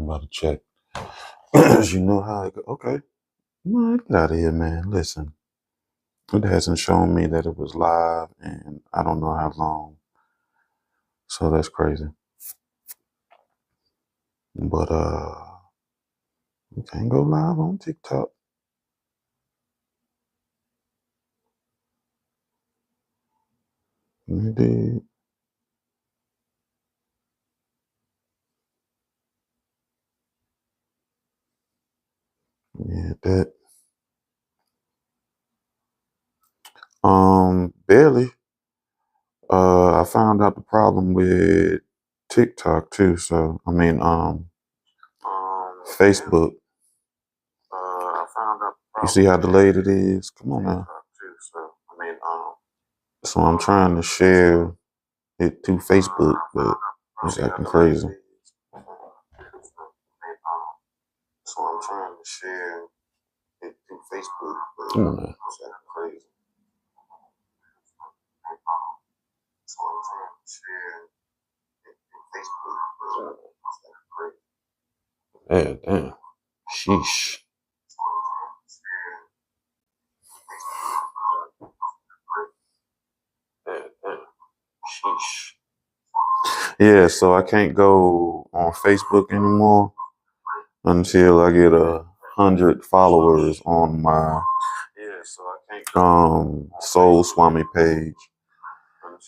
about to check. You know how it go. Okay. Man, get out of here, man. Listen, it hasn't shown me that it was live, and I don't know how long. So that's crazy. But you can't go live on TikTok. You did. Yeah, that. Barely. I found out the problem with TikTok too. So I mean, Facebook. I found out. You see how delayed it is? Come on now. So I'm trying to share it to Facebook, but it's acting crazy. So I'm trying to share it through Facebook, but come on now. It's acting crazy. So I'm trying to share it through Facebook, but it's acting crazy. Yeah, damn. Sheesh. Yeah, damn. Sheesh. Yeah, so I can't go on Facebook anymore until I get 100 followers on my Soul Swami page.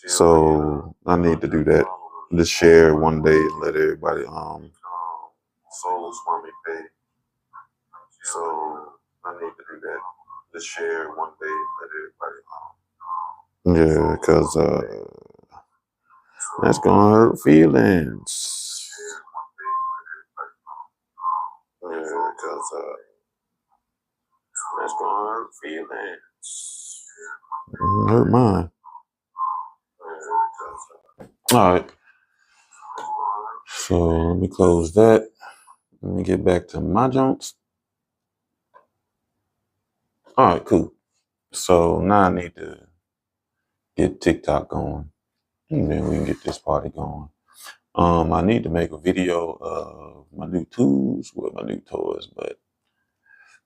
So I need to do that. Just share one day and let everybody Soul Swami page. So I need to do that. Just share one day and let everybody yeah, because that's gonna hurt feelings. Yeah, because that's gonna hurt feelings. Hurt mine. All right. So let me close that. Let me get back to my joints. All right, cool. So now I need to get TikTok going, and then we can get this party going. I need to make a video of my new tools with my new toys, but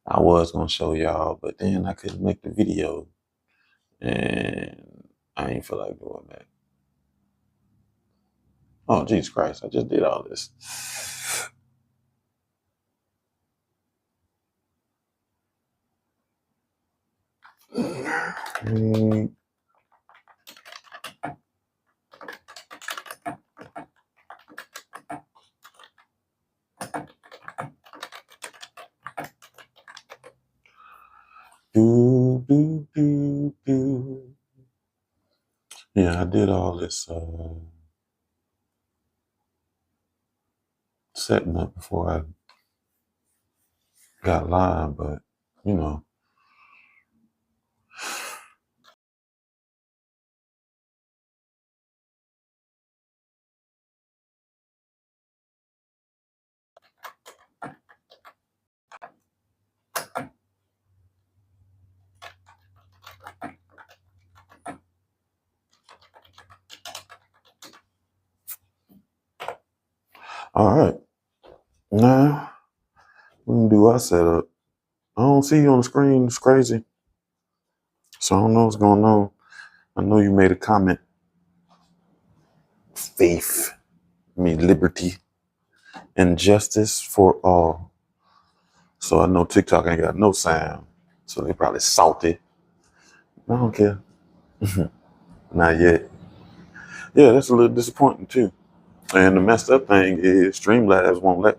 I was gonna show y'all, but then I couldn't make the video, and I ain't feel like doing that. Oh, Jesus Christ! I just did all this. Do, do, do, do. Yeah, I did all this setting up before I got live, but you know. All right. Now we can do our setup. I don't see you on the screen. It's crazy. So I don't know what's going on. I know you made a comment. Faith, liberty, and justice for all. So I know TikTok ain't got no sound. So they probably salty. I don't care. Not yet. Yeah, that's a little disappointing too. And the messed up thing is Streamlabs won't let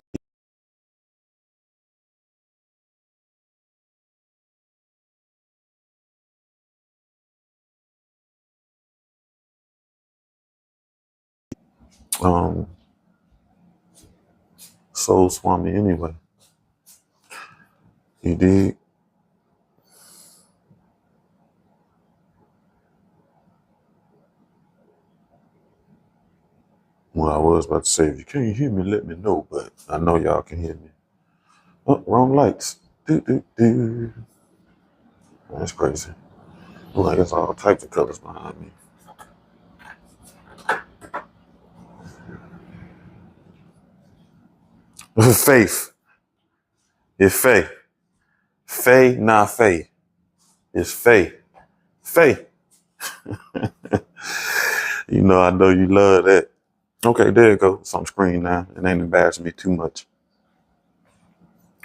Soul Swami anyway. You dig? Well, I was about to say, if you can't hear me, let me know, but I know y'all can hear me. Oh, wrong lights. Do, do, do. That's crazy. Look like it's all types of colors behind me. Faith. It's faith. Faith, not faith. It's faith. Faith. I know you love that. Okay, there you go. It's on screen now. It ain't embarrassing me too much.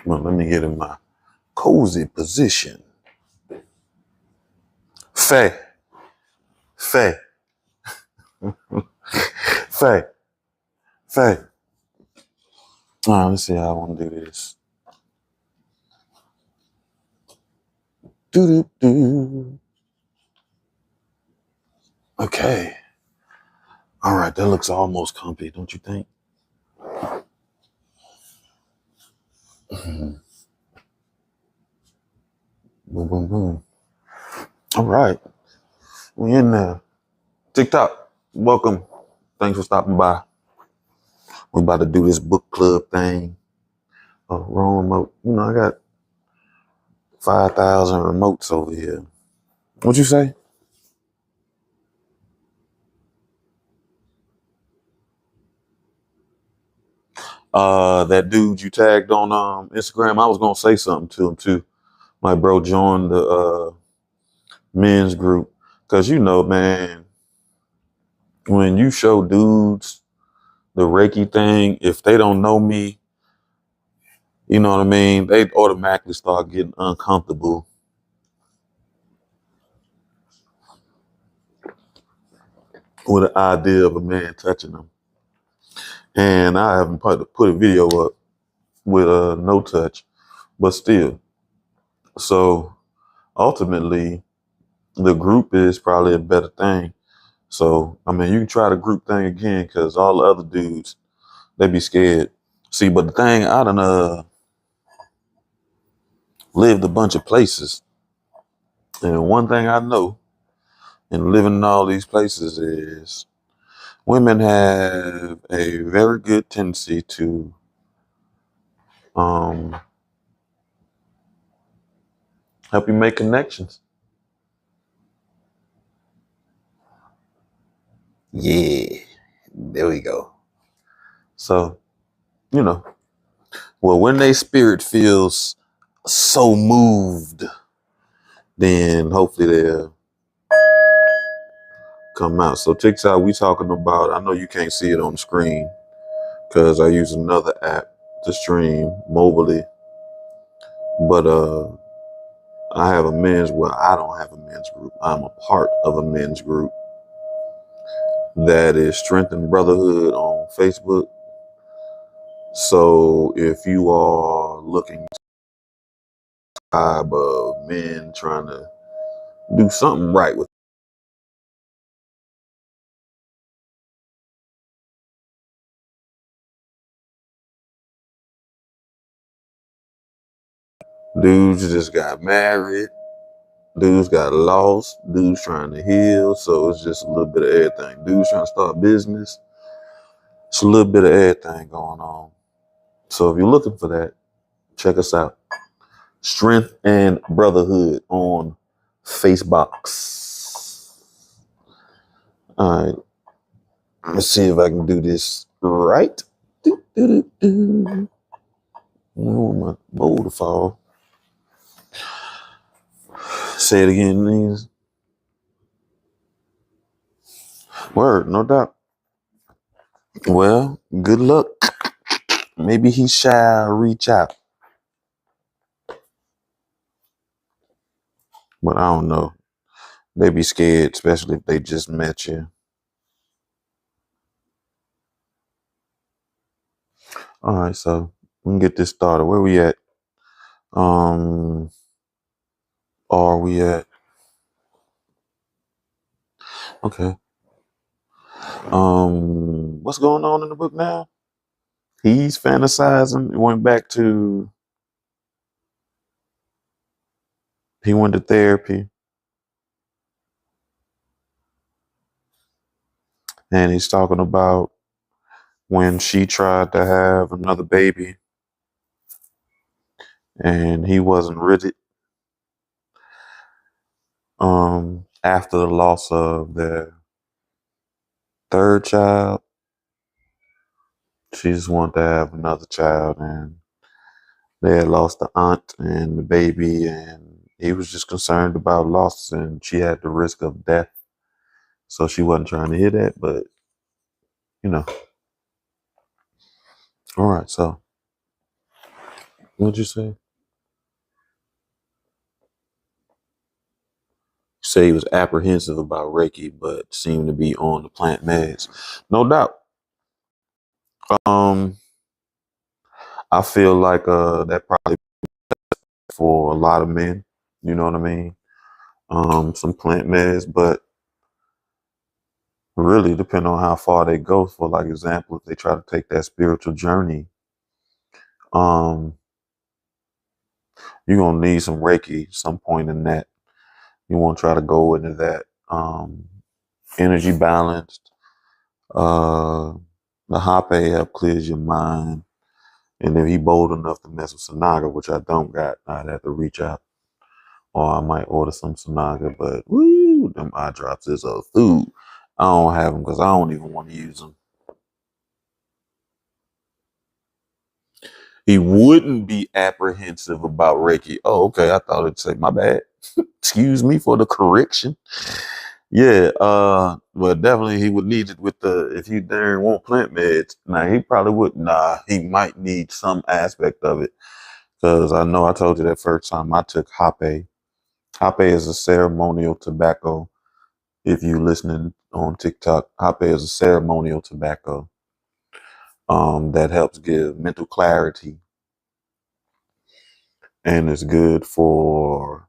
Well, let me get in my cozy position. Faith. Faith. Faith. Faith. All right, let's see how I want to do this. Do. Okay. All right, that looks almost comfy, don't you think? Boom, boom, boom. All right. We in there. TikTok, welcome. Thanks for stopping by. We're about to do this book club thing. Wrong remote. I got 5,000 remotes over here. What'd you say? That dude you tagged on Instagram, I was gonna say something to him too. My bro joined the men's group. Cause man, when you show dudes the Reiki thing, if they don't know me, you know what I mean? They automatically start getting uncomfortable with the idea of a man touching them. And I haven't put a video up with no touch, but still. So ultimately, the group is probably a better thing. So, I mean, you can try the group thing again because all the other dudes, they be scared. See, but the thing, I done lived a bunch of places. And one thing I know in living in all these places is women have a very good tendency to help you make connections. Yeah, there we go. So, well, when their spirit feels so moved, then hopefully they'll come out. So TikTok, we talking about, I know you can't see it on the screen because I use another app to stream mobilely, but I have a men's, well, I don't have a men's group. I'm a part of a men's group that is Strength and Brotherhood on Facebook. So if you are looking tribe of men trying to do something right with dudes just got married, dudes got lost, dudes trying to heal. So it's just a little bit of everything. Dudes trying to start business. It's a little bit of everything going on. So if you're looking for that, check us out. Strength and Brotherhood on Facebook. All right. Let's see if I can do this right. I don't want my bowl to fall. Say it again, please. Word, no doubt. Well, good luck. Maybe he shall reach out. But I don't know. They be scared, especially if they just met you. All right, so we can get this started. Where we at? Are we at? Okay. What's going on in the book now? He's fantasizing. He went to therapy. And he's talking about when she tried to have another baby and he wasn't ready. After the loss of their third child. She just wanted to have another child, and they had lost the aunt and the baby, and he was just concerned about loss, and she had the risk of death. So she wasn't trying to hear that, but you know. All right, so what'd you say? You say he was apprehensive about Reiki, but seemed to be on the plant meds. No doubt. Um, I feel like that probably for a lot of men, you know what I mean? Some plant meds, but really depending on how far they go. For like example, if they try to take that spiritual journey, um, you're gonna need some Reiki some point in that. You want to try to go into that energy balanced. Uh, the Hape help clears your mind. And if he bold enough to mess with Sanaga, which I don't got, I'd have to reach out. Or I might order some Sanaga, but woo, them eye drops is a food. I don't have them because I don't even want to use them. He wouldn't be apprehensive about Reiki. Oh, okay. I thought it'd say my bad. Excuse me for the correction. Yeah, but definitely he would need it with the if you darn want plant meds. Now he probably would. Nah, he might need some aspect of it because I know I told you that first time I took Hape. Hape is a ceremonial tobacco. If you listening on TikTok, Hape is a ceremonial tobacco that helps give mental clarity and is good for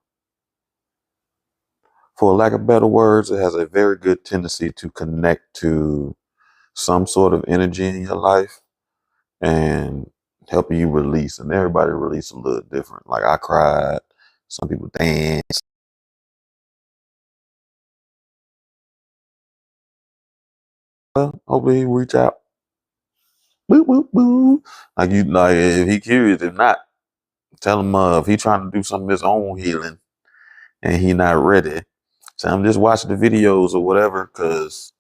lack of better words, it has a very good tendency to connect to some sort of energy in your life and helping you release. And everybody release a little different. Like I cried, some people dance. Well, hopefully he reach out. Boo, boo, boo. Like you, like if he curious, if not, tell him if he trying to do some of his own healing and he not ready, tell him just watch the videos or whatever. Cause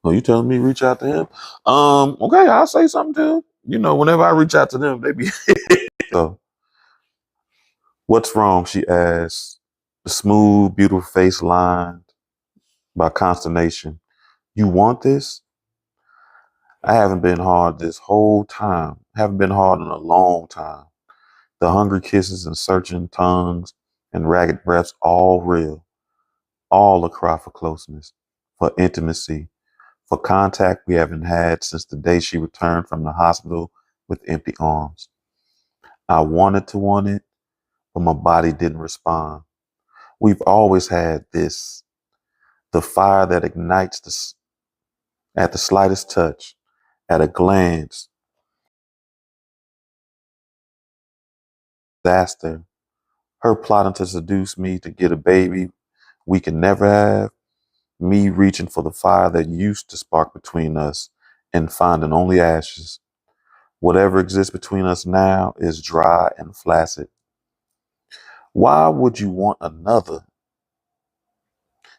you telling me reach out to him? Okay, I'll say something to him. You know, whenever I reach out to them, they be so. What's wrong? She asked. The smooth, beautiful face lined by consternation. You want this? I haven't been hard this whole time. Haven't been hard in a long time. The hungry kisses and searching tongues and ragged breaths, all real. All a cry for closeness, for intimacy, for contact we haven't had since the day she returned from the hospital with empty arms. I wanted to want it, but my body didn't respond. We've always had this, the fire that ignites at the slightest touch, at a glance, disaster. Her plotting to seduce me to get a baby we can never have, me reaching for the fire that used to spark between us and finding only ashes. Whatever exists between us now is dry and flaccid. Why would you want another?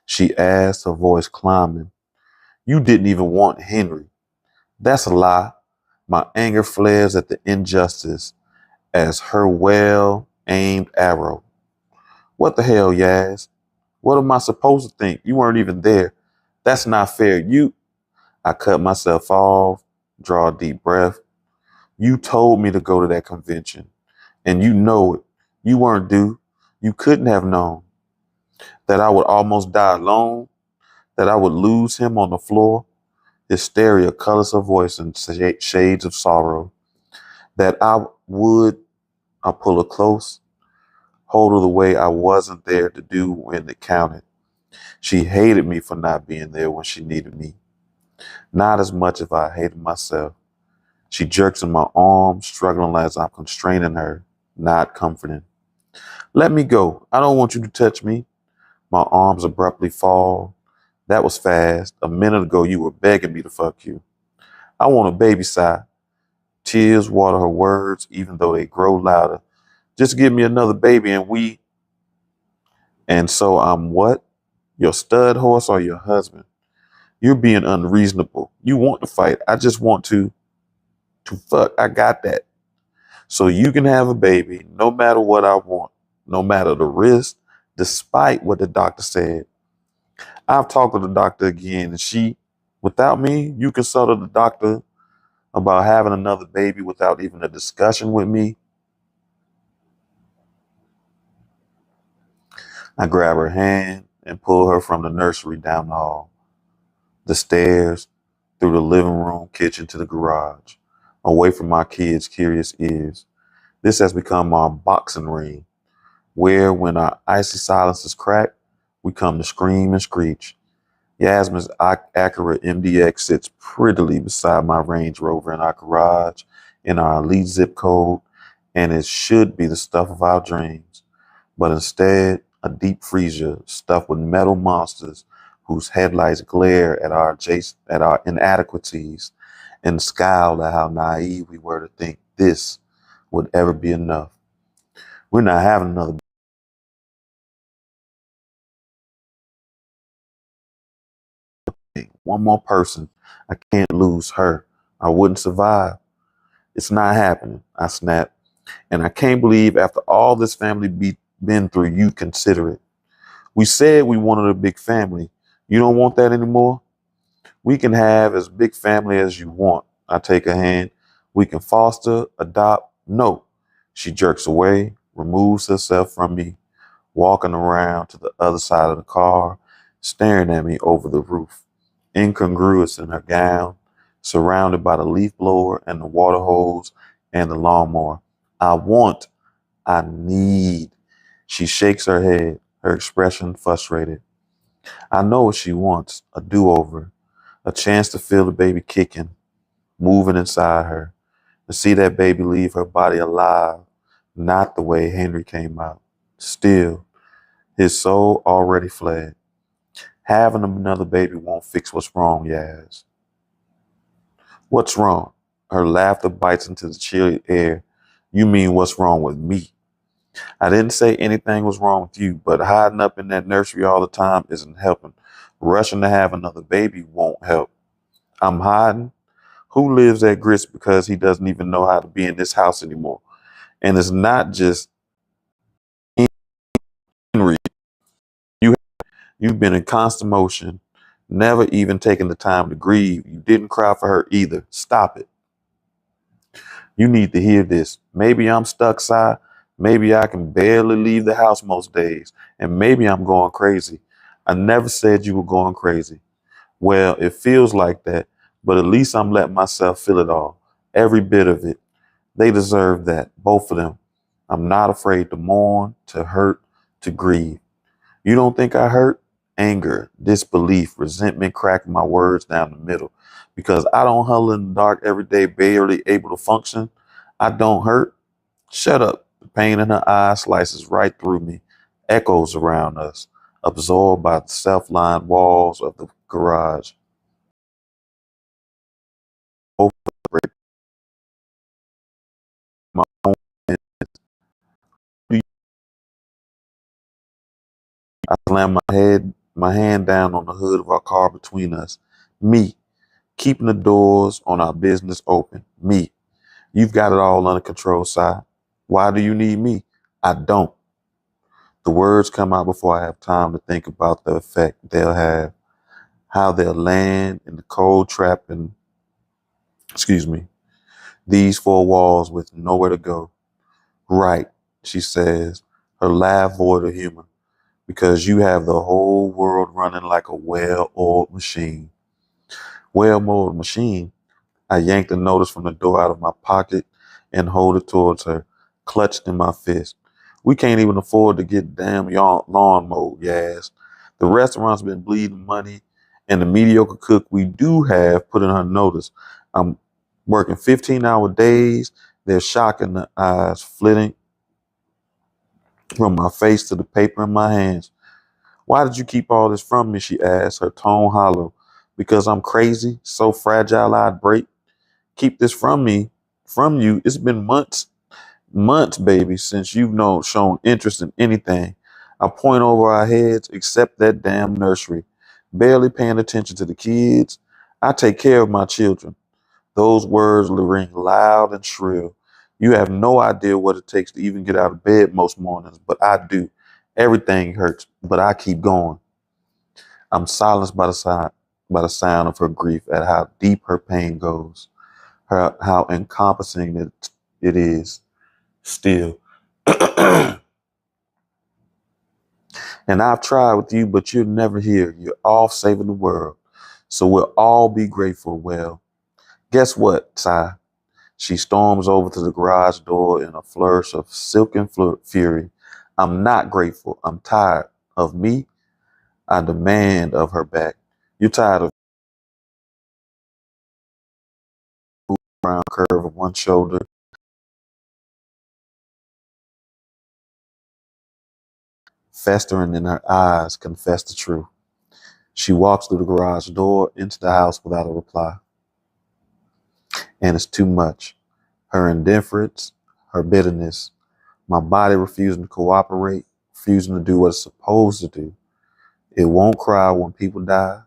She asked, her voice climbing. You didn't even want Henry. That's a lie. My anger flares at the injustice as her well aimed arrow. What the hell, Yaz? What am I supposed to think? You weren't even there. That's not fair. I cut myself off, draw a deep breath. You told me to go to that convention, and you know it. You weren't due. You couldn't have known that I would almost die alone, that I would lose him on the floor. Hysteria colors her voice in shades of sorrow. That I pull her close, hold her the way I wasn't there to do when it counted. She hated me for not being there when she needed me. Not as much as I hated myself. She jerks in my arm, struggling as I'm constraining her, not comforting. Let me go. I don't want you to touch me. My arms abruptly fall. That was fast. A minute ago, you were begging me to fuck you. I want a baby sigh. Tears water her words, even though they grow louder. Just give me another baby and And so I'm what? Your stud horse or your husband? You're being unreasonable. You want to fight. I just want to fuck. I got that. So you can have a baby no matter what I want, no matter the risk, despite what the doctor said. I've talked to the doctor again, and without me, you consulted the doctor about having another baby without even a discussion with me. I grab her hand and pull her from the nursery down the hall, the stairs, through the living room, kitchen to the garage, away from my kids' curious ears. This has become our boxing ring, where when our icy silences crack, we come to scream and screech. Yasmin's Acura MDX sits prettily beside my Range Rover in our garage, in our elite zip code, and it should be the stuff of our dreams. But instead, a deep freezer stuffed with metal monsters whose headlights glare at our inadequacies and scowl at how naive we were to think this would ever be enough. We're not having another thing. One more person. I can't lose her. I wouldn't survive. It's not happening, I snapped. And I can't believe after all this family been through, you consider it. We said we wanted a big family. You don't want that anymore? We can have as big family as you want. I take her hand. We can foster, adopt. No. She jerks away, removes herself from me, walking around to the other side of the car, staring at me over the roof, incongruous in her gown, surrounded by the leaf blower and the water hose and the lawnmower. I want, I need. She shakes her head, her expression frustrated. I know what she wants, a do-over, a chance to feel the baby kicking, moving inside her, to see that baby leave her body alive, not the way Henry came out. Still, his soul already fled. Having another baby won't fix what's wrong, Yaz. What's wrong? Her laughter bites into the chilly air. You mean what's wrong with me? I didn't say anything was wrong with you, but hiding up in that nursery all the time isn't helping. Rushing to have another baby won't help. I'm hiding. Who lives at Grits because he doesn't even know how to be in this house anymore? And it's not just Henry. You, you've been in constant motion, never even taking the time to grieve. You didn't cry for her either. Stop it. You need to hear this. Maybe I'm stuck, Si. Maybe I can barely leave the house most days. And maybe I'm going crazy. I never said you were going crazy. Well, it feels like that, but at least I'm letting myself feel it all. Every bit of it. They deserve that, both of them. I'm not afraid to mourn, to hurt, to grieve. You don't think I hurt? Anger, disbelief, resentment cracking my words down the middle. Because I don't huddle in the dark every day, barely able to function. I don't hurt. Shut up. The pain in her eyes slices right through me, echoes around us, absorbed by the self-lined walls of the garage. Both break my own. I slam my hand down on the hood of our car between us. Me, keeping the doors on our business open. Me. You've got it all under control, Si. Why do you need me? I don't. The words come out before I have time to think about the effect they'll have, how they'll land in the cold trap and, excuse me, these four walls with nowhere to go. Right, she says, her laugh void of humor, because you have the whole world running like a well-oiled machine. Well-oiled machine? I yank the notice from the door out of my pocket and hold it towards her, clutched in my fist. We can't even afford to get damn lawn mowed, Yaz. The restaurant's been bleeding money, and the mediocre cook we do have put in her notice. I'm working 15-hour days. Their shock in the eyes flitting from my face to the paper in my hands. Why did you keep all this from me? She asked, her tone hollow. Because I'm crazy, so fragile I'd break. Keep this from you. It's been months, baby, since you've shown interest in anything. I point over our heads, except that damn nursery, barely paying attention to the kids. I take care of my children. Those words ring loud and shrill. You have no idea what it takes to even get out of bed most mornings, but I do. Everything hurts, but I keep going. I'm silenced by the sound of her grief at how deep her pain goes, how encompassing it is still. And I've tried with you, but you're never here. You're off saving the world. So we'll all be grateful. Well, guess what, Ty? She storms over to the garage door in a flourish of silken fury. I'm not grateful. I'm tired of me. I demand of her back. You're tired of the brown curve of one shoulder, festering in her eyes, confess the truth. She walks through the garage door into the house without a reply. And it's too much. Her indifference, her bitterness, my body refusing to cooperate, refusing to do what it's supposed to do. It won't cry when people die.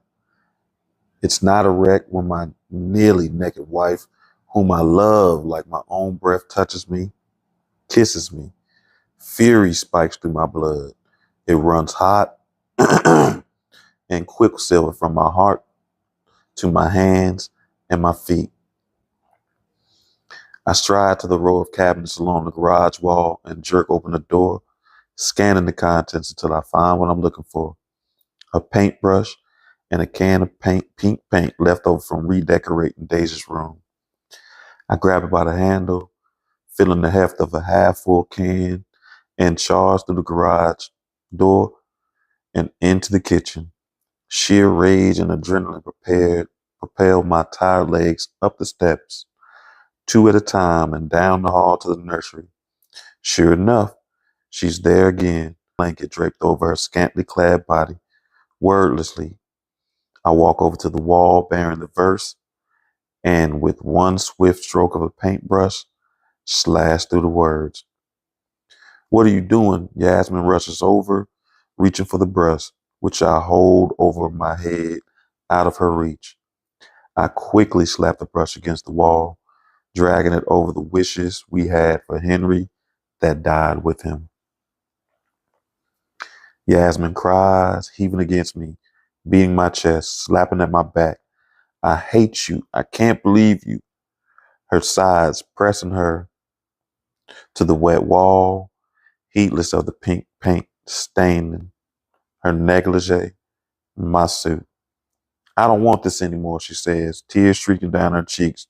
It's not a wreck when my nearly naked wife, whom I love like my own breath, touches me, kisses me. Fury spikes through my blood. It runs hot and quicksilver from my heart to my hands and my feet. I stride to the row of cabinets along the garage wall and jerk open the door, scanning the contents until I find what I'm looking for. A paintbrush and a can of pink paint left over from redecorating Daisy's room. I grab it by the handle, feeling the heft of a half-full can, and charge through the garage door and into the kitchen. Sheer rage and adrenaline propelled my tired legs up the steps, two at a time, and down the hall to the nursery. Sure enough, she's there again, blanket draped over her scantily clad body. Wordlessly, I walk over to the wall bearing the verse, and with one swift stroke of a paintbrush, slash through the words. What are you doing? Yasmin rushes over, reaching for the brush, which I hold over my head, out of her reach. I quickly slap the brush against the wall, dragging it over the wishes we had for Henry that died with him. Yasmin cries, heaving against me, beating my chest, slapping at my back. I hate you. I can't believe you. Her sides pressing her to the wet wall, heedless of the pink paint staining her negligee, my suit. I don't want this anymore, she says, tears streaking down her cheeks.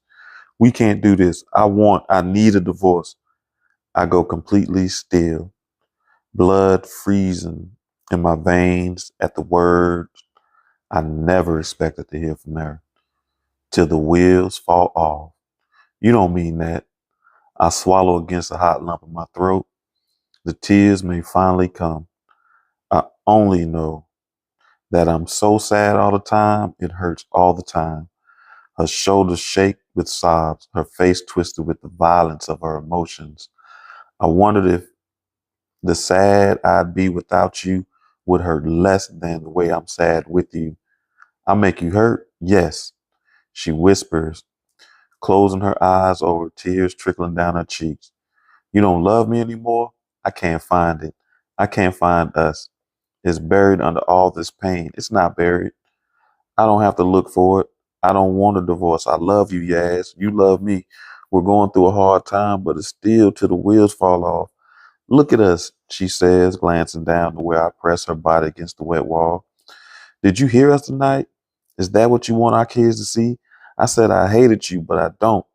We can't do this. I need a divorce. I go completely still, blood freezing in my veins at the words I never expected to hear from her, till the wheels fall off. You don't mean that. I swallow against a hot lump in my throat. The tears may finally come. I only know that I'm so sad all the time, it hurts all the time. Her shoulders shake with sobs, her face twisted with the violence of her emotions. I wondered if the sad I'd be without you would hurt less than the way I'm sad with you. I make you hurt? Yes, she whispers, closing her eyes over tears trickling down her cheeks. You don't love me anymore? I can't find it. I can't find us. It's buried under all this pain. It's not buried. I don't have to look for it. I don't want a divorce. I love you, Yaz. You love me. We're going through a hard time, but it's still till the wheels fall off. Look at us, she says, glancing down to where I press her body against the wet wall. Did you hear us tonight? Is that what you want our kids to see? I said I hated you, but I don't.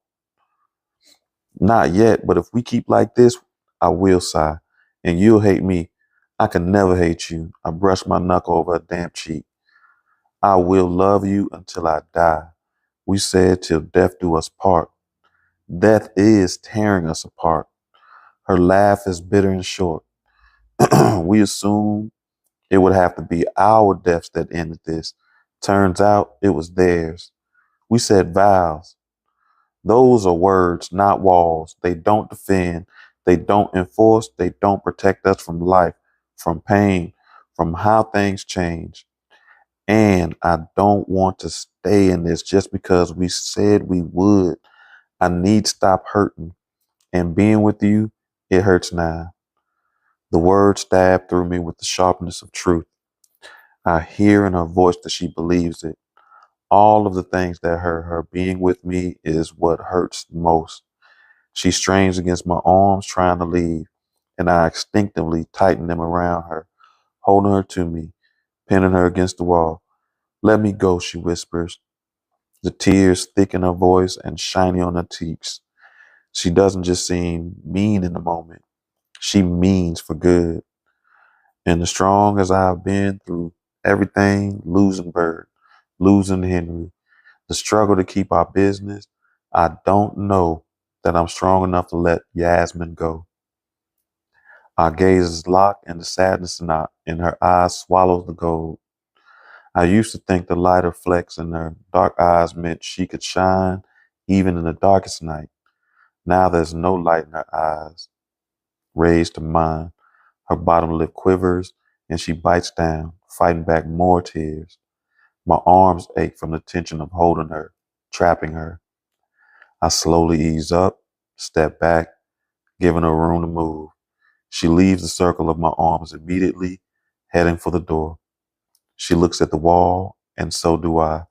Not yet, but if we keep like this, I will sigh. And you'll hate me. I can never hate you. I brush my knuckle over her damp cheek. I will love you until I die. We said till death do us part. Death is tearing us apart. Her laugh is bitter and short. We assumed it would have to be our deaths that ended this. Turns out it was theirs. We said vows. Those are words, not walls. They don't defend. They don't enforce. They don't protect us from life, from pain, from how things change. And I don't want to stay in this just because we said we would. I need to stop hurting. And being with you, it hurts now. The words stab through me with the sharpness of truth. I hear in her voice that she believes it. All of the things that hurt her being with me is what hurts most. She strains against my arms trying to leave, and I instinctively tighten them around her, holding her to me, pinning her against the wall. Let me go, she whispers, the tears thick in her voice and shiny on her cheeks. She doesn't just seem mean in the moment. She means for good. And as strong as I've been through everything, losing Bird, losing Henry, the struggle to keep our business, I don't know that I'm strong enough to let Yasmin go. Our gaze is locked and the sadness in her eyes swallows the gold. I used to think the lighter flecks in her dark eyes meant she could shine even in the darkest night. Now there's no light in her eyes, raised to mine. Her bottom lip quivers and she bites down, fighting back more tears. My arms ache from the tension of holding her, trapping her. I slowly ease up, step back, giving her room to move. She leaves the circle of my arms immediately, heading for the door. She looks at the wall, and so do I,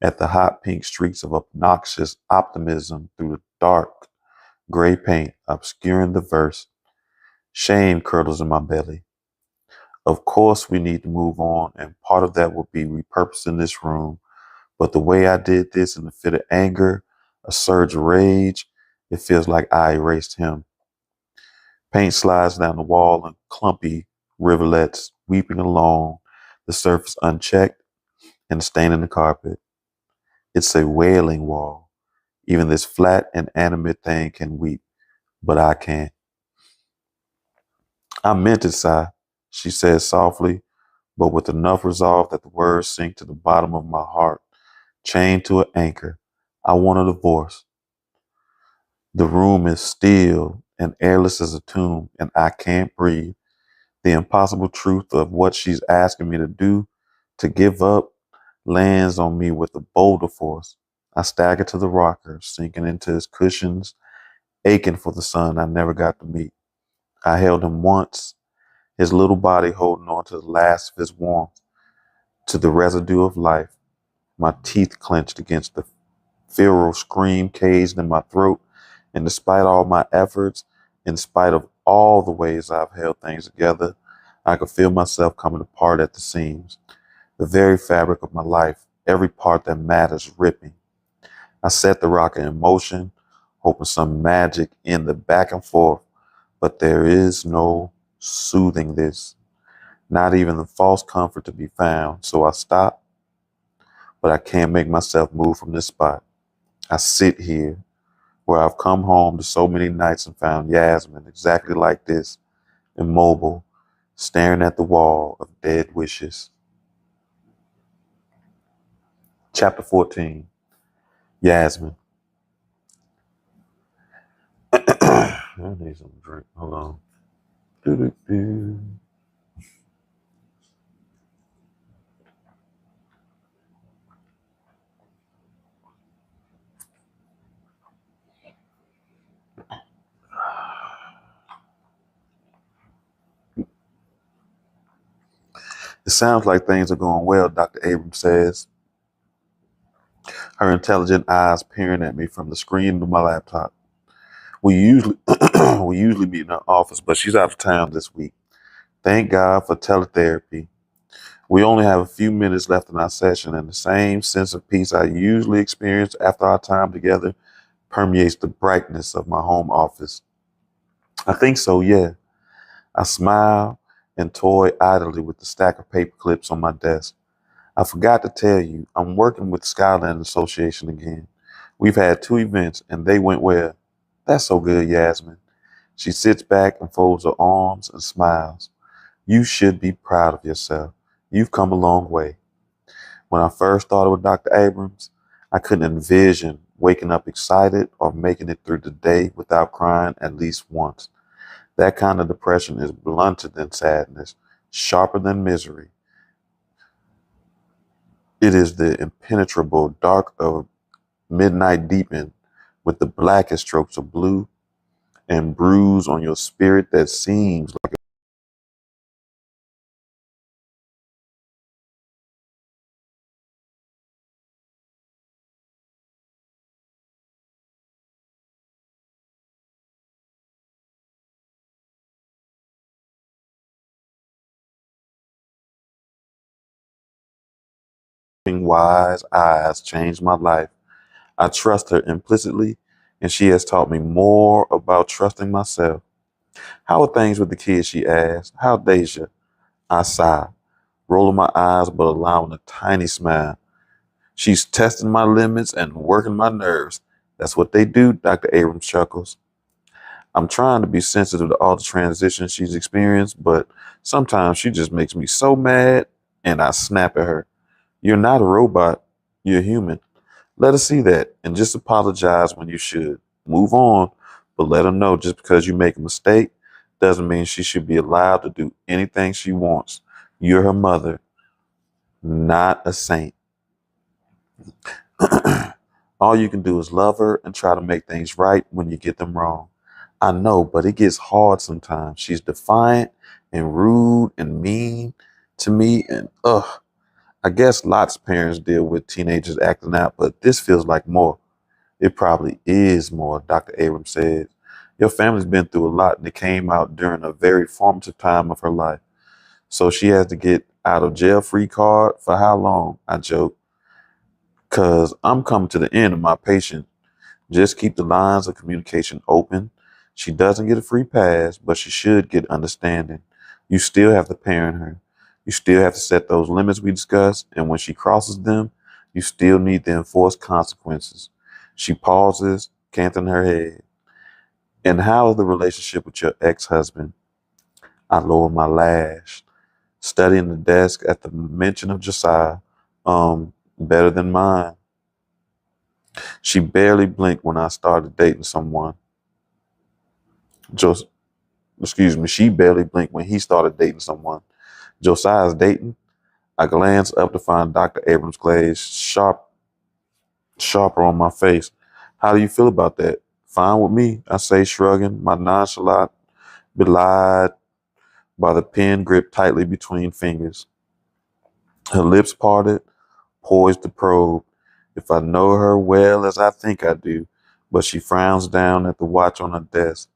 at the hot pink streaks of obnoxious optimism through the dark gray paint obscuring the verse. Shame curdles in my belly. Of course, we need to move on, and part of that will be repurposing this room. But the way I did this in a fit of anger, a surge of rage, it feels like I erased him. Paint slides down the wall in clumpy rivulets, weeping along, the surface unchecked and staining the carpet. It's a wailing wall. Even this flat and animate thing can weep, but I can't. I meant it, Si, she says softly, but with enough resolve that the words sink to the bottom of my heart, chained to an anchor. I want a divorce. The room is still and airless as a tomb, and I can't breathe. The impossible truth of what she's asking me to do, to give up, lands on me with a bolder force. I stagger to the rocker, sinking into his cushions, aching for the son I never got to meet. I held him once, his little body holding on to the last of his warmth, to the residue of life. My teeth clenched against the feral scream caged in my throat, and despite all my efforts, in spite of all the ways I've held things together, I could feel myself coming apart at the seams. The very fabric of my life, every part that matters, ripping. I set the rocker in motion, hoping some magic in the back and forth, but there is no soothing this, not even the false comfort to be found. So I stop, but I can't make myself move from this spot. I sit here, where I've come home to so many nights and found Yasmin exactly like this, immobile, staring at the wall of dead wishes. Chapter 14, Yasmin. I need some drink. Hold on. Doo-doo-doo. It sounds like things are going well, Dr. Abrams says, her intelligent eyes peering at me from the screen of my laptop. We usually we usually meet in her office, but she's out of town this week. Thank God for teletherapy. We only have a few minutes left in our session, and the same sense of peace I usually experience after our time together permeates the brightness of my home office. I think so, yeah. I smile and toy idly with the stack of paper clips on my desk. I forgot to tell you, I'm working with Skyland Association again. We've had 2 events, and they went well. That's so good, Yasmin. She sits back and folds her arms and smiles. You should be proud of yourself. You've come a long way. When I first started with Dr. Abrams, I couldn't envision waking up excited or making it through the day without crying at least once. That kind of depression is blunter than sadness, sharper than misery. It is the impenetrable dark of midnight deepened with the blackest strokes of blue and bruise on your spirit that seems like wise eyes changed my life. I trust her implicitly, and she has taught me more about trusting myself. How are things with the kids? She asked. How Deja? I sigh, rolling my eyes but allowing a tiny smile. She's testing my limits and working my nerves. That's what they do, Dr. Abrams chuckles. I'm trying to be sensitive to all the transitions she's experienced, but sometimes she just makes me so mad and I snap at her. You're not a robot. You're human. Let her see that and just apologize when you should. Move on, but let her know just because you make a mistake doesn't mean she should be allowed to do anything she wants. You're her mother, not a saint. All you can do is love her and try to make things right when you get them wrong. I know, but it gets hard sometimes. She's defiant and rude and mean to me, and I guess lots of parents deal with teenagers acting out, but this feels like more. It probably is more, Dr. Abrams said. Your family's been through a lot and it came out during a very formative time of her life. So she has to get out of jail free card for how long? I joke. Cause I'm coming to the end of my patience. Just keep the lines of communication open. She doesn't get a free pass, but she should get understanding. You still have to parent her. You still have to set those limits we discussed, and when she crosses them, you still need to enforce consequences. She pauses, canting her head. And how is the relationship with your ex-husband? I lower my lash, studying the desk at the mention of Josiah. Better than mine. She barely blinked when I started dating someone. Jos- she barely blinked when he started dating someone. Josiah's dating. I glanced up to find Dr. Abrams' glaze sharper on my face. How do you feel about that? Fine with me, I say, shrugging, my nonchalant belied by the pen gripped tightly between fingers. Her lips parted, poised to probe. If I know her well as I think I do, but she frowns down at the watch on her desk.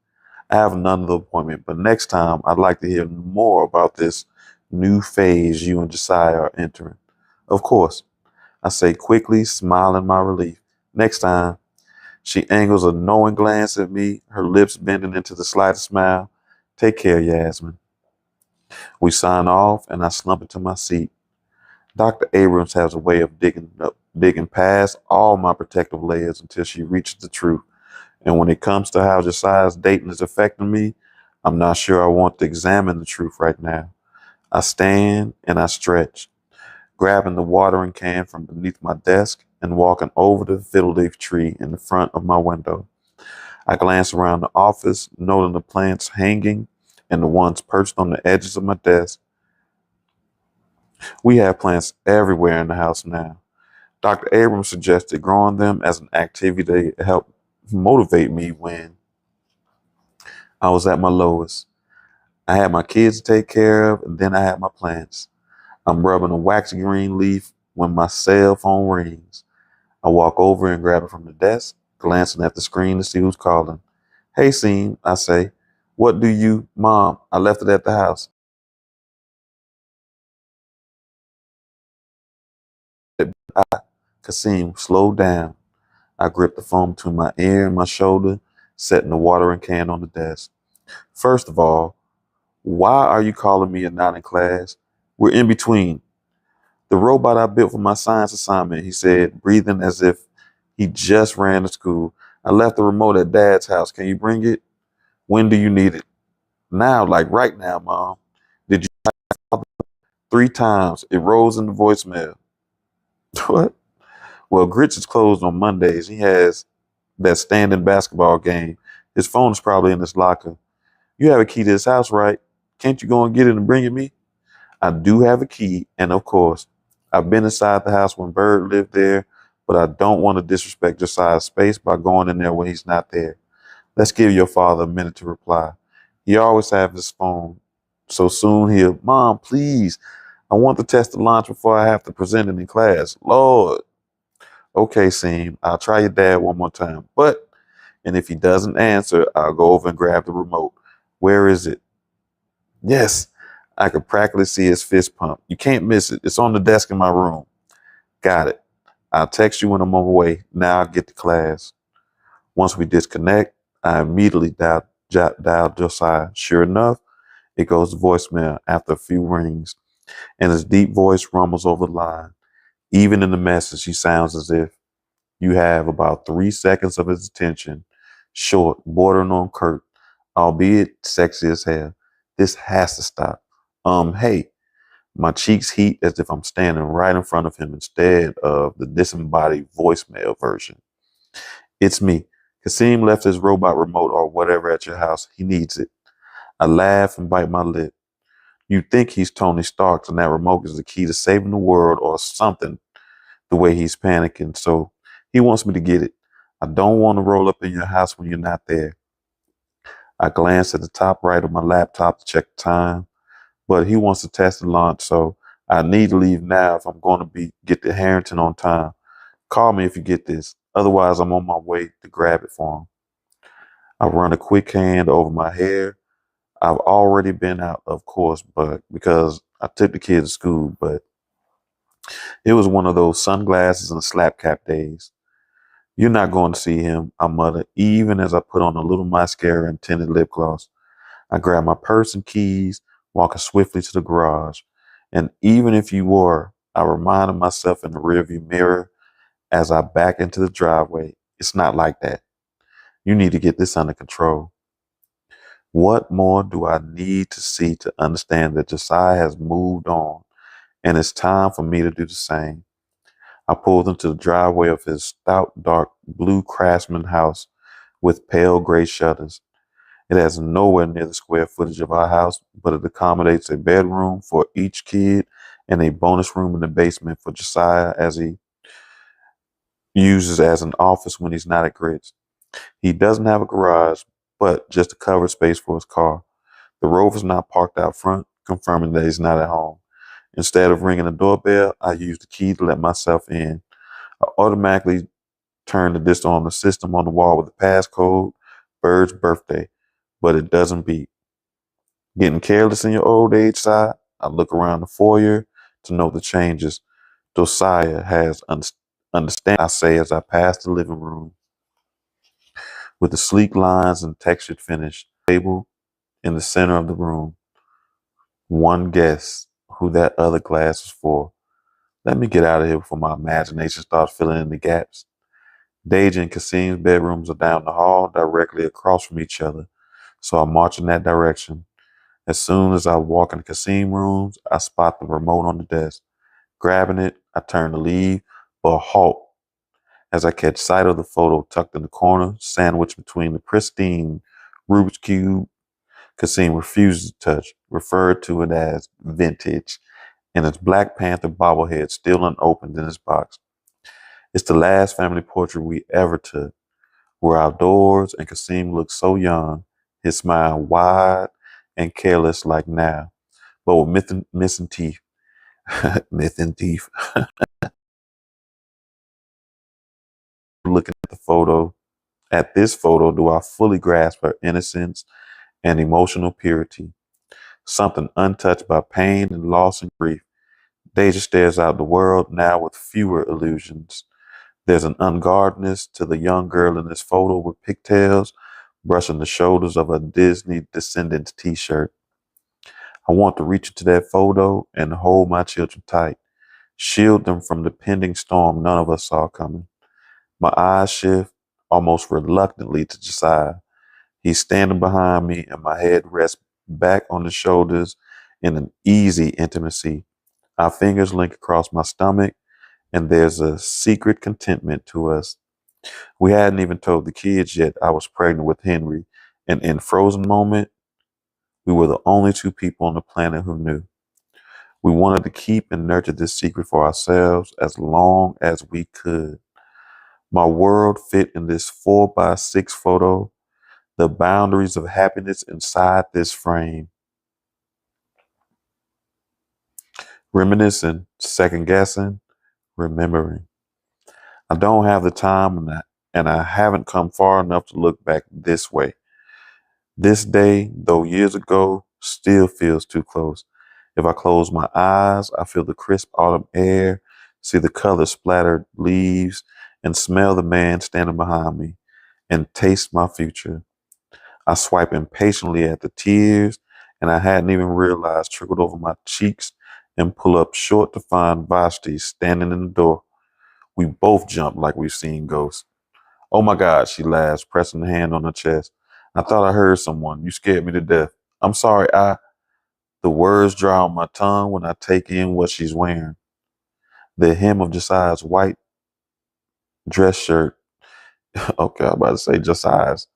I have another appointment, but next time I'd like to hear more about this new phase you and Josiah are entering. Of course, I say quickly, smiling my relief. Next time, she angles a knowing glance at me, her lips bending into the slightest smile. Take care, Yasmin. We sign off, and I slump into my seat. Dr. Abrams has a way of digging past all my protective layers until she reaches the truth. And when it comes to how Josiah's dating is affecting me, I'm not sure I want to examine the truth right now. I stand and I stretch, grabbing the watering can from beneath my desk and walking over the fiddle leaf tree in the front of my window. I glance around the office, noting the plants hanging and the ones perched on the edges of my desk. We have plants everywhere in the house now. Dr. Abrams suggested growing them as an activity to help motivate me when I was at my lowest. I had my kids to take care of, and then I had my plants. I'm rubbing a waxy green leaf when my cell phone rings. I walk over and grab it from the desk, glancing at the screen to see who's calling. Hey, Seam, I say. What do you, Mom? I left it at the house. Kasim, slow down. I grip the phone between my ear and my shoulder, setting the watering can on the desk. First of all, why are you calling me and not in class? We're in between. The robot I built for my science assignment, he said, breathing as if he just ran to school. I left the remote at Dad's house. Can you bring it? When do you need it? Now, like right now, Mom. Did you 3 times? It rolls in the voicemail. What? Well, Grits is closed on Mondays. He has that standing basketball game. His phone is probably in his locker. You have a key to his house, right? Can't you go and get it and bring it me? I do have a key, and of course, I've been inside the house when Bird lived there, but I don't want to disrespect Josiah's space by going in there when he's not there. Let's give your father a minute to reply. He always have his phone. So soon he'll, Mom, please, I want to test the launch before I have to present it in class. Lord. Okay, Seam, I'll try your dad one more time. And if he doesn't answer, I'll go over and grab the remote. Where is it? Yes, I could practically see his fist pump. You can't miss it. It's on the desk in my room. Got it. I'll text you when I'm on my way. Now I'll get to class. Once we disconnect, I immediately dial Josiah. Sure enough, it goes to voicemail after a few rings, and his deep voice rumbles over the line. Even in the message, he sounds as if you have about 3 seconds of his attention. Short, bordering on curt, albeit sexy as hell. This has to stop. Hey, my cheeks heat as if I'm standing right in front of him instead of the disembodied voicemail version. It's me. Kasim left his robot remote or whatever at your house. He needs it. I laugh and bite my lip. You think he's Tony Stark and that remote is the key to saving the world or something, the way he's panicking. So he wants me to get it. I don't want to roll up in your house when you're not there. I glance at the top right of my laptop to check the time, but he wants to test the launch, so I need to leave now if I'm going to get to Harrington on time. Call me if you get this. Otherwise, I'm on my way to grab it for him. I run a quick hand over my hair. I've already been out, of course, but because I took the kids to school, but it was one of those sunglasses and slap cap days. You're not going to see him, I mutter, even as I put on a little mascara and tinted lip gloss. I grab my purse and keys, walking swiftly to the garage. And even if you were, I reminded myself in the rearview mirror as I back into the driveway, it's not like that. You need to get this under control. What more do I need to see to understand that Josiah has moved on and it's time for me to do the same? I pulled into the driveway of his stout, dark blue craftsman house with pale gray shutters. It has nowhere near the square footage of our house, but it accommodates a bedroom for each kid and a bonus room in the basement for Josiah as he uses as an office when he's not at Grits. He doesn't have a garage, but just a covered space for his car. The Rover's not parked out front, confirming that he's not at home. Instead of ringing the doorbell, I use the key to let myself in. I automatically turn on the system on the wall with the passcode, Bird's birthday, but it doesn't beep. Getting careless in your old age, side, I look around the foyer to note the changes. Josiah has understand, I say as I pass the living room with the sleek lines and textured finish. Table in the center of the room. One guess who that other glass is for. Let me get out of here before my imagination starts filling in the gaps. Deja and Kasim's bedrooms are down the hall, directly across from each other, so I march in that direction. As soon as I walk in the Kasim rooms, I spot the remote on the desk. Grabbing it, I turn to leave, but halt as I catch sight of the photo tucked in the corner, sandwiched between the pristine Rubik's Cube Kasim refuses to touch, referred to it as vintage, and its Black Panther bobblehead still unopened in its box. It's the last family portrait we ever took. We're outdoors, and Kasim looks so young, his smile wide and careless like now, but with missing teeth. Missing teeth. Looking at the photo, at this photo, do I fully grasp her innocence and emotional purity, something untouched by pain and loss and grief. Deja stares out the world now with fewer illusions. There's an unguardedness to the young girl in this photo with pigtails brushing the shoulders of a Disney Descendants t-shirt. I want to reach into that photo and hold my children tight, shield them from the pending storm none of us saw coming. My eyes shift almost reluctantly to Josiah. He's standing behind me and my head rests back on his shoulders in an easy intimacy. Our fingers link across my stomach and there's a secret contentment to us. We hadn't even told the kids yet I was pregnant with Henry, and in frozen moment, we were the only two people on the planet who knew. We wanted to keep and nurture this secret for ourselves as long as we could. My world fit in this 4x6 photo, the boundaries of happiness inside this frame. Reminiscing, second guessing, remembering. I don't have the time and I haven't come far enough to look back this way. This day, though years ago, still feels too close. If I close my eyes, I feel the crisp autumn air, see the color splattered leaves, and smell the man standing behind me, and taste my future. I swipe impatiently at the tears, and I hadn't even realized trickled over my cheeks, and pull up short to find Vashti standing in the door. We both jump like we've seen ghosts. Oh my God, she laughs, pressing a hand on her chest. I thought I heard someone. You scared me to death. I'm sorry, The words dry on my tongue when I take in what she's wearing. The hem of Josiah's white dress shirt. Okay, I'm about to say Josiah's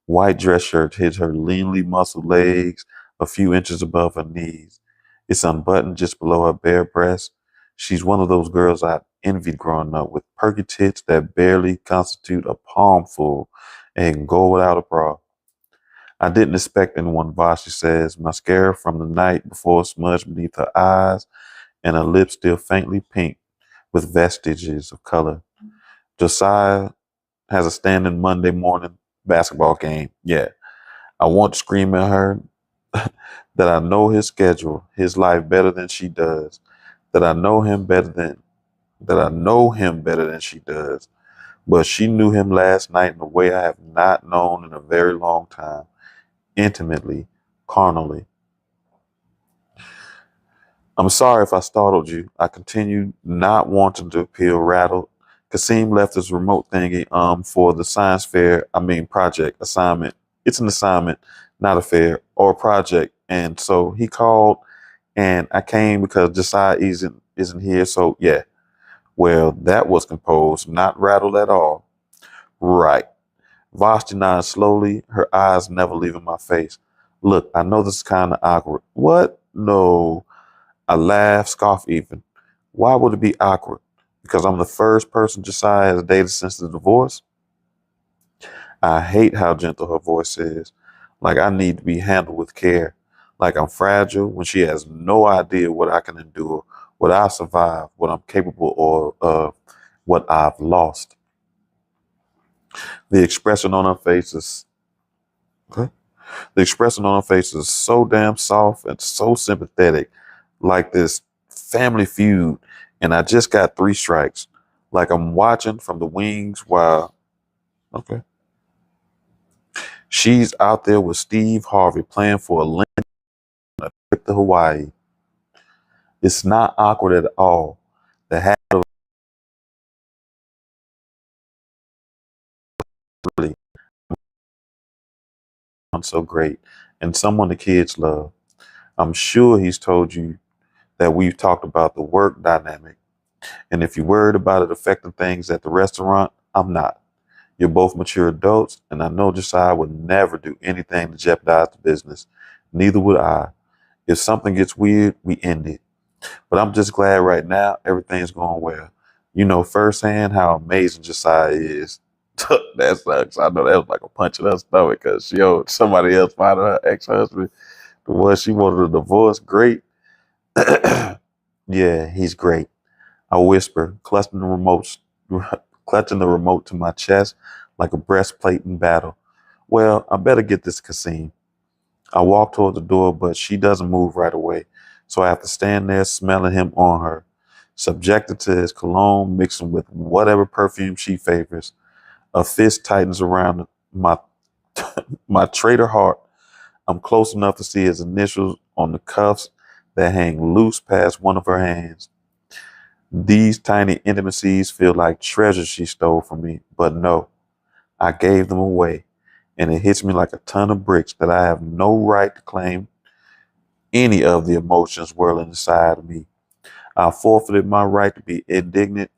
white dress shirt hits her leanly muscled legs a few inches above her knees. It's unbuttoned just below her bare breast. She's one of those girls I envied growing up, with perky tits that barely constitute a palmful and go without a bra. I didn't expect anyone, Vashi says, mascara from the night before smudged beneath her eyes and her lips still faintly pink with vestiges of color. Josiah has a standing Monday morning basketball game. Yeah, I want to scream at her that I know his schedule, his life better than she does, that I know him better than she does. But she knew him last night in a way I have not known in a very long time, intimately, carnally. I'm sorry if I startled you. I continued, not wanting to appear rattled. Kasim left his remote thingy for the science fair, project, assignment. It's an assignment, not a fair or a project. And so he called and I came because Josiah isn't here. So yeah. Well, that was composed, not rattled at all. Right. Vashti nodded slowly, her eyes never leaving my face. Look, I know this is kind of awkward. What? No. I laughed, scoffed even. Why would it be awkward? Because I'm the first person Josiah has dated since the divorce? I hate how gentle her voice is. Like I need to be handled with care. Like I'm fragile when she has no idea what I can endure, what I survive, what I'm capable of, what I've lost. The expression on her face is okay. The expression on her face is so damn soft and so sympathetic, like this family feud, and I just got three strikes. Like I'm watching from the wings while okay. She's out there with Steve Harvey playing for a trip to Hawaii. It's not awkward at all. The hat really sounds so great, and someone the kids love. I'm sure he's told you that we've talked about the work dynamic. And if you're worried about it affecting things at the restaurant, I'm not. You're both mature adults, and I know Josiah would never do anything to jeopardize the business. Neither would I. If something gets weird, we end it. But I'm just glad right now everything's going well. You know firsthand how amazing Josiah is. That sucks. I know that was like a punch in her stomach because she owed somebody else finding her ex-husband. The one she wanted a divorce. Great. Yeah, he's great. I whisper, clutching the remote to my chest like a breastplate in battle. Well, I better get this Cassim. I walk toward the door, but she doesn't move right away. So I have to stand there smelling him on her, subjected to his cologne mixing with whatever perfume she favors. A fist tightens around my my traitor heart. I'm close enough to see his initials on the cuffs that hang loose past one of her hands. These tiny intimacies feel like treasures she stole from me, but no, I gave them away, and it hits me like a ton of bricks that I have no right to claim any of the emotions whirling inside of me. I forfeited my right to be indignant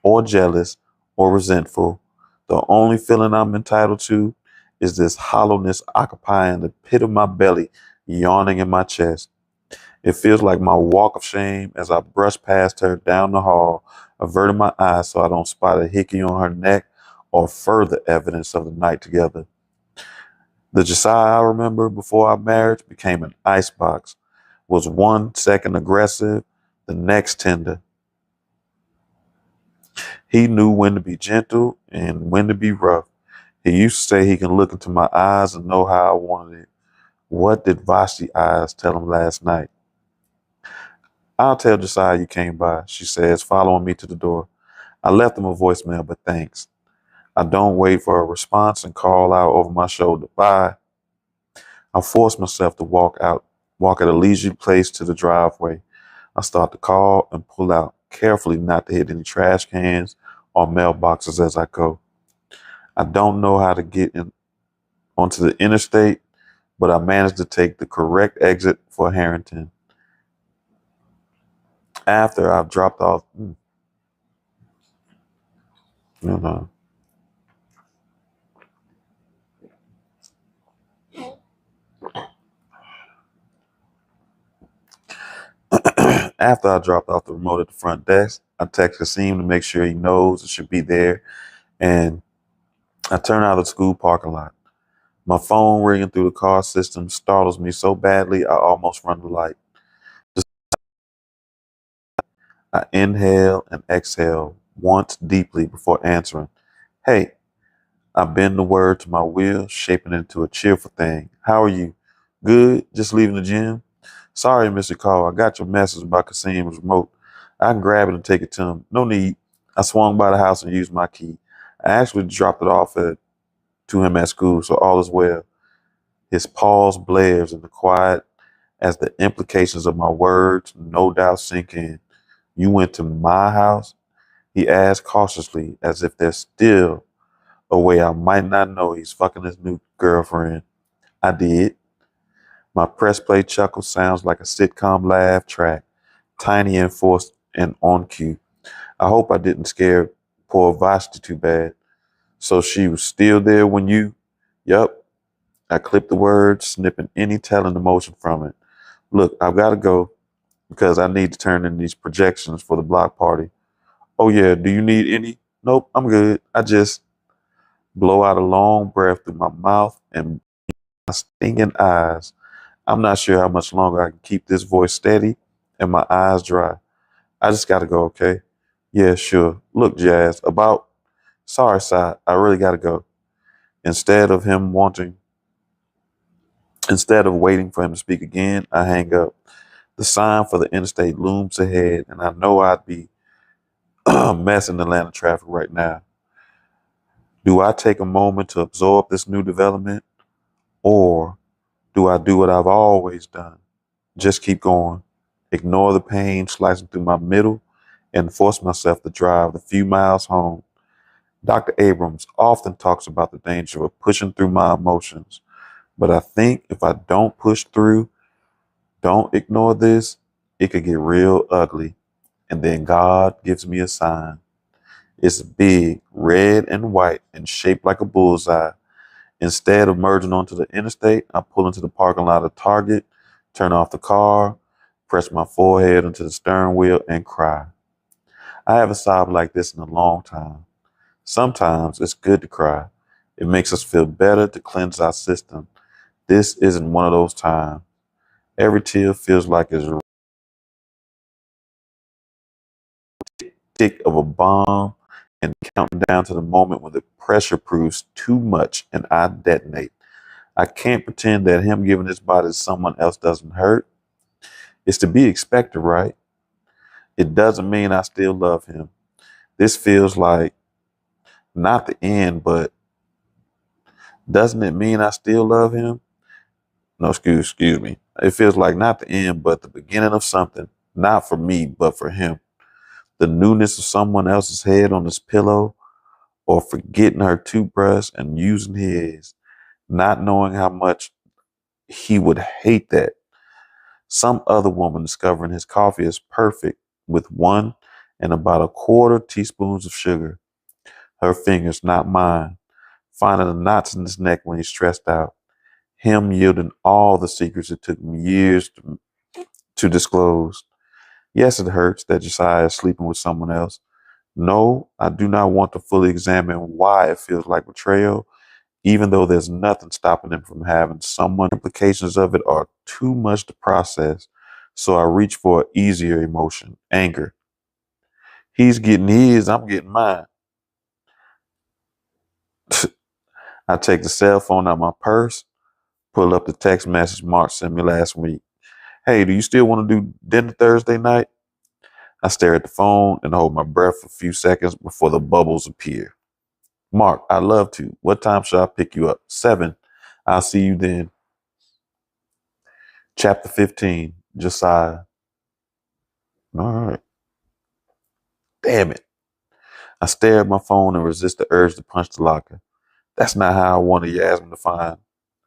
or jealous or resentful. The only feeling I'm entitled to is this hollowness occupying the pit of my belly, yawning in my chest. It feels like my walk of shame as I brush past her down the hall, averting my eyes so I don't spot a hickey on her neck or further evidence of the night together. The Josiah I remember before our marriage became an icebox, was 1 second aggressive, the next tender. He knew when to be gentle and when to be rough. He used to say he can look into my eyes and know how I wanted it. What did Vashti eyes tell him last night? I'll tell Josiah you came by, she says, following me to the door. I left him a voicemail, but thanks. I don't wait for a response and call out over my shoulder. Bye. I force myself to walk at a leisurely pace to the driveway. I start to call and pull out, carefully not to hit any trash cans or mailboxes as I go. I don't know how to get in onto the interstate, but I managed to take the correct exit for Harrington. After I've dropped off, you know, after I dropped off the remote at the front desk, I text Kasim to make sure he knows it should be there, and I turn out of the school parking lot. My phone ringing through the car system startles me so badly I almost run the light. I inhale and exhale once deeply before answering. Hey, I bend the word to my will, shaping it into a cheerful thing. How are you? Good, just leaving the gym? Sorry, Mr. Call. I got your message about Kasim's remote. I can grab it and take it to him. No need. I swung by the house and used my key. I actually dropped it off to him at school, so all is well. His pause blares in the quiet as the implications of my words no doubt sink in. You went to my house? He asked cautiously, as if there's still a way I might not know he's fucking his new girlfriend. I did. My press play chuckle sounds like a sitcom laugh track, tiny and forced and on cue. I hope I didn't scare poor Vashti too bad. So she was still there when you? Yup. I clipped the word, snipping any telling emotion from it. Look, I've got to go because I need to turn in these projections for the block party. Oh yeah, do you need any? Nope, I'm good. I just blow out a long breath through my mouth and my stinging eyes. I'm not sure how much longer I can keep this voice steady and my eyes dry. I just gotta go, okay? Yeah, sure. Look, Jazz, sorry, Si, I really gotta go. Instead of him wanting, Instead of waiting for him to speak again, I hang up. The sign for the interstate looms ahead, and I know I'd be messing Atlanta traffic right now. Do I take a moment to absorb this new development, or do I do what I've always done? Just keep going, ignore the pain slicing through my middle, and force myself to drive the few miles home. Dr. Abrams often talks about the danger of pushing through my emotions, but I think if I don't push through, don't ignore this, it could get real ugly. And then God gives me a sign. It's big, red and white, and shaped like a bullseye. Instead of merging onto the interstate, I pull into the parking lot of Target, turn off the car, press my forehead into the steering wheel, and cry. I haven't sobbed like this in a long time. Sometimes it's good to cry. It makes us feel better to cleanse our system. This isn't one of those times. Every tear feels like it's a tick of a bomb and counting down to the moment when the pressure proves too much and I detonate. I can't pretend that him giving his body to someone else doesn't hurt. It's to be expected, right? It doesn't mean I still love him. This feels like not the end, but doesn't it mean I still love him? No, excuse me. It feels like not the end, but the beginning of something, not for me, but for him. The newness of someone else's head on his pillow, or forgetting her toothbrush and using his, not knowing how much he would hate that. Some other woman discovering his coffee is perfect with 1.25 teaspoons of sugar. Her fingers, not mine. Finding the knots in his neck when he's stressed out. Him yielding all the secrets it took me years to disclose. Yes, it hurts that Josiah is sleeping with someone else. No, I do not want to fully examine why it feels like betrayal, even though there's nothing stopping him from having someone. Implications of it are too much to process, so I reach for an easier emotion, anger. He's getting his, I'm getting mine. I take the cell phone out of my purse, pull up the text message Mark sent me last week. Hey, do you still want to do dinner Thursday night? I stare at the phone and hold my breath for a few seconds before the bubbles appear. Mark, I'd love to. What time should I pick you up? 7. I'll see you then. Chapter 15, Josiah. All right. Damn it. I stare at my phone and resist the urge to punch the locker. That's not how I wanted Yasmin to find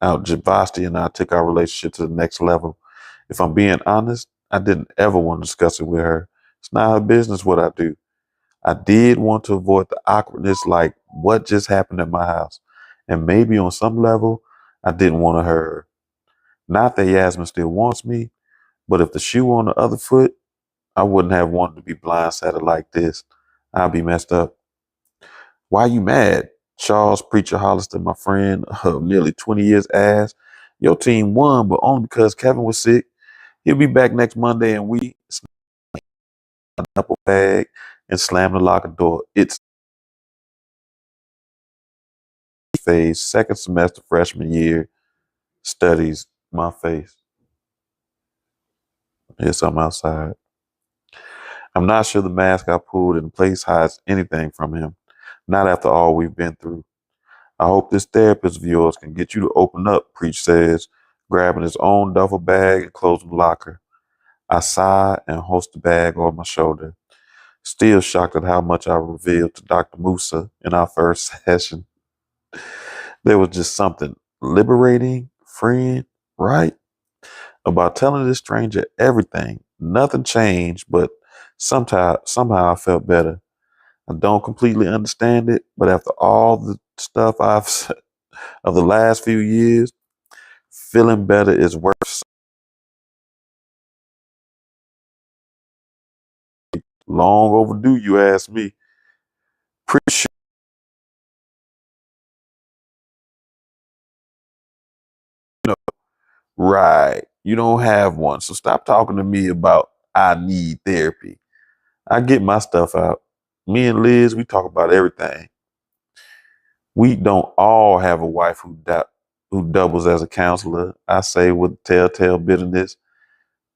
out. Javasti and I took our relationship to the next level. If I'm being honest, I didn't ever want to discuss it with her. It's not her business what I do. I did want to avoid the awkwardness like what just happened at my house. And maybe on some level, I didn't want to hurt her. Not that Yasmin still wants me, but if the shoe on the other foot, I wouldn't have wanted to be blindsided like this. I'd be messed up. Why you mad? Charles Preacher Hollister, my friend of nearly 20 years, asked. Your team won, but only because Kevin was sick. He'll be back next Monday, and we snapped up a bag and slammed the locker door. It's phase, second semester freshman year, studies, my face. Yes, I'm outside. I'm not sure the mask I pulled in place hides anything from him. Not after all we've been through. I hope this therapist of yours can get you to open up, Preach says, grabbing his own duffel bag and closing the locker. I sigh and hoist the bag on my shoulder, still shocked at how much I revealed to Dr. Musa in our first session. There was just something liberating, freeing, right, about telling this stranger everything. Nothing changed, but somehow I felt better. I don't completely understand it, but after all the stuff I've of the last few years, feeling better is worth long overdue, you ask me. Pretty sure, you know, right. You don't have one. So stop talking to me about I need therapy. I get my stuff out. Me and Liz, we talk about everything. We don't all have a wife who doubles as a counselor. I say with telltale bitterness.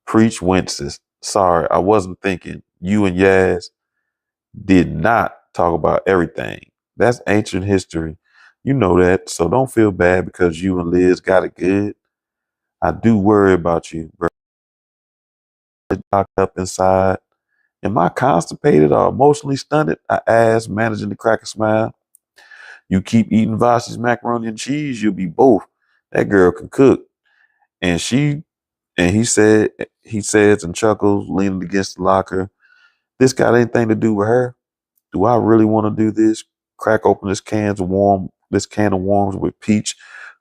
Preach winces. Sorry, I wasn't thinking. You and Yaz did not talk about everything. That's ancient history. You know that, so don't feel bad because you and Liz got it good. I do worry about you, bro. Locked up inside. Am I constipated or emotionally stunted? I asked, managing to crack a smile. You keep eating Vashi's macaroni and cheese, you'll be both. That girl can cook. And she and he says and chuckles, leaning against the locker. This got anything to do with her? Do I really want to do this? Crack open this can of worms with Peach,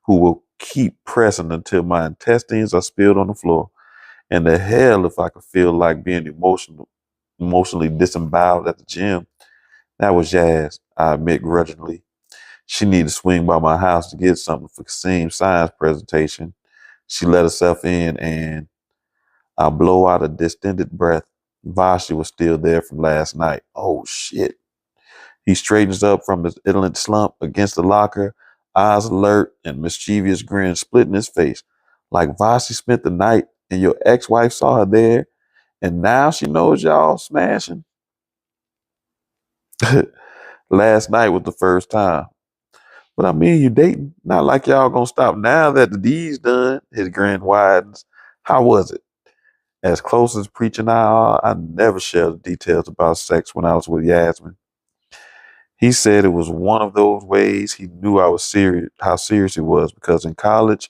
who will keep pressing until my intestines are spilled on the floor. And the hell if I could feel like being emotionally disemboweled at the gym. That was Jazz, I admit grudgingly. She needed to swing by my house to get something for Kasim's science presentation. She let herself in and I blow out a distended breath. Vashi was still there from last night. Oh shit. He straightens up from his indolent slump against the locker, eyes alert and mischievous grin splitting his face. Like Vashi spent the night and your ex-wife saw her there and now she knows y'all smashing. Last night was the first time. But I mean, you dating. Not like y'all gonna stop now that the deed's done. His grin widens. How was it? As close as Preach and I are, I never shared the details about sex when I was with Yasmin. He said it was one of those ways he knew I was serious, how serious it was, because in college,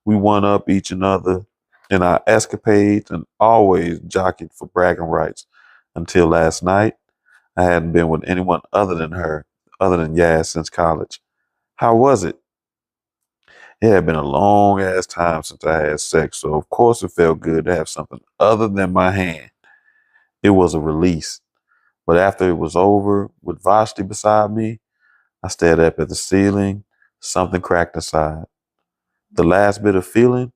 we one up each another in our escapades and always jockeyed for bragging rights. Until last night, I hadn't been with anyone other than her, other than Yaz since college. How was it? It had been a long ass time since I had sex, so of course it felt good to have something other than my hand. It was a release. But after it was over, with Vashti beside me, I stared up at the ceiling. Something cracked inside. The last bit of feeling,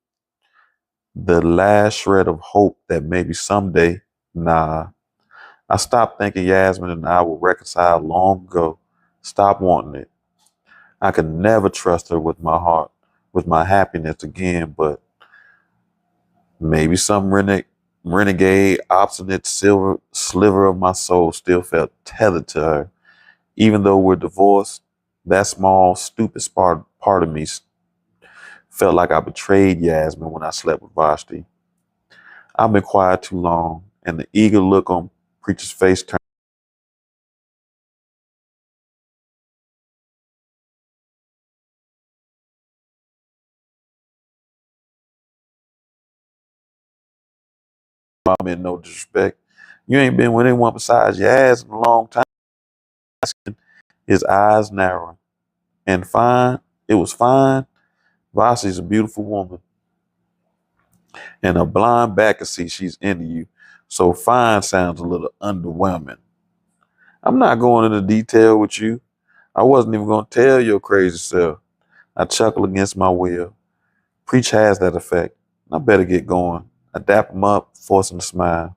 the last shred of hope that maybe someday, nah. I stopped thinking Yasmin and I were reconciled long ago. Stopped wanting it. I could never trust her with my heart, with my happiness again, but maybe some renegade, obstinate silver sliver of my soul still felt tethered to her. Even though we're divorced, that small, stupid part of me felt like I betrayed Yasmin when I slept with Vashti. I've been quiet too long, and the eager look on Preacher's face turned me in no disrespect. You ain't been with anyone besides your ass in a long time. His eyes narrowing. And fine, it was fine. Vashti's a beautiful woman. And a blind back can see she's into you. So fine sounds a little underwhelming. I'm not going into detail with you. I wasn't even going to tell your crazy self. I chuckle against my will. Preach has that effect. I better get going. I dap him up, force him to smile.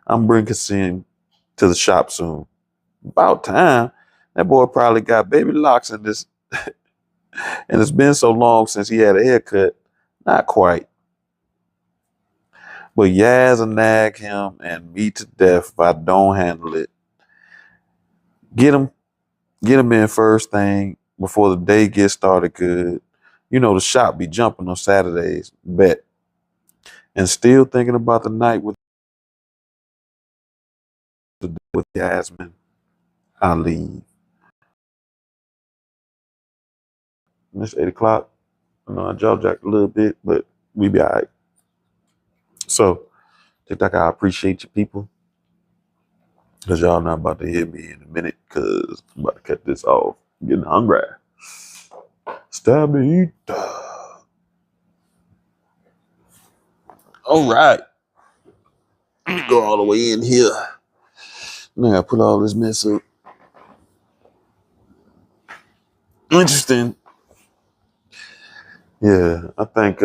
I'm bringing Kasim to the shop soon. About time. That boy probably got baby locks in this, and it's been so long since he had a haircut. Not quite. But Yaz will nag him and me to death if I don't handle it. Get him, get him in first thing before the day gets started good. You know the shop be jumping on Saturdays. Bet. And still thinking about the night with Yasmin. I leave. And it's 8 o'clock. I know I jaw jacked a little bit, but we be all right. So, TikTok, I appreciate you people. Because y'all not about to hear me in a minute because I'm about to cut this off. I'm getting hungry. It's time to eat. All right. Let me go all the way in here. Now I put all this mess up. Interesting. Yeah, I think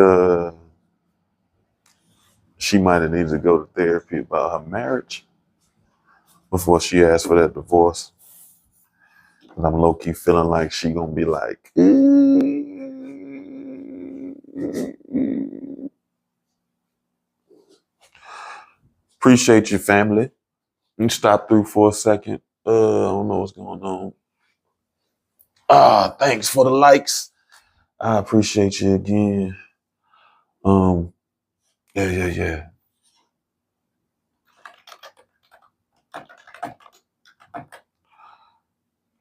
she might have needed to go to therapy about her marriage before she asked for that divorce. And I'm low key feeling like she gonna be like, appreciate your family. You stop through for a second. I don't know what's going on. Thanks for the likes. I appreciate you again. Um, yeah.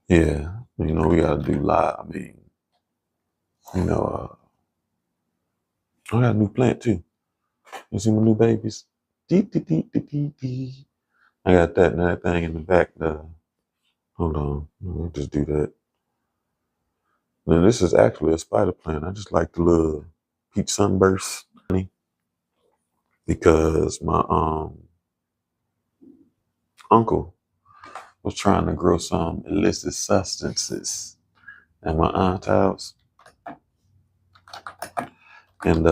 Yeah, you know, we gotta do live. I mean, you know, I got a new plant too. You see my new babies? Dee, dee, dee, dee, dee, dee. I got that and that thing in the back. Hold on, let me just do that. Now this is actually a spider plant. I just like the little peach sunburst because my uncle was trying to grow some illicit substances at my aunt's house, and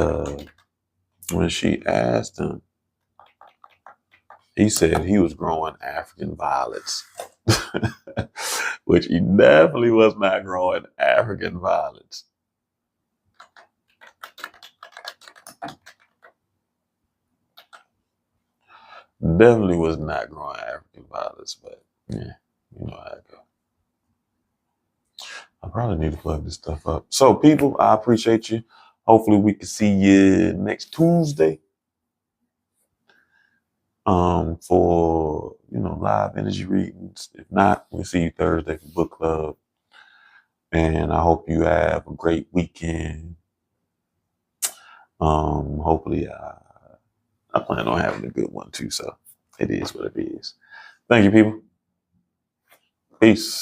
when she asked him, he said he was growing African violets, which he definitely was not growing African violets. Definitely was not growing African violets, but yeah, you know how it goes. I probably need to plug this stuff up. So, people, I appreciate you. Hopefully, we can see you next Tuesday for live energy readings. If not, we'll see you Thursday for book club. And I hope you have a great weekend. Hopefully, I plan on having a good one too. So it is what it is. Thank you, people. Peace.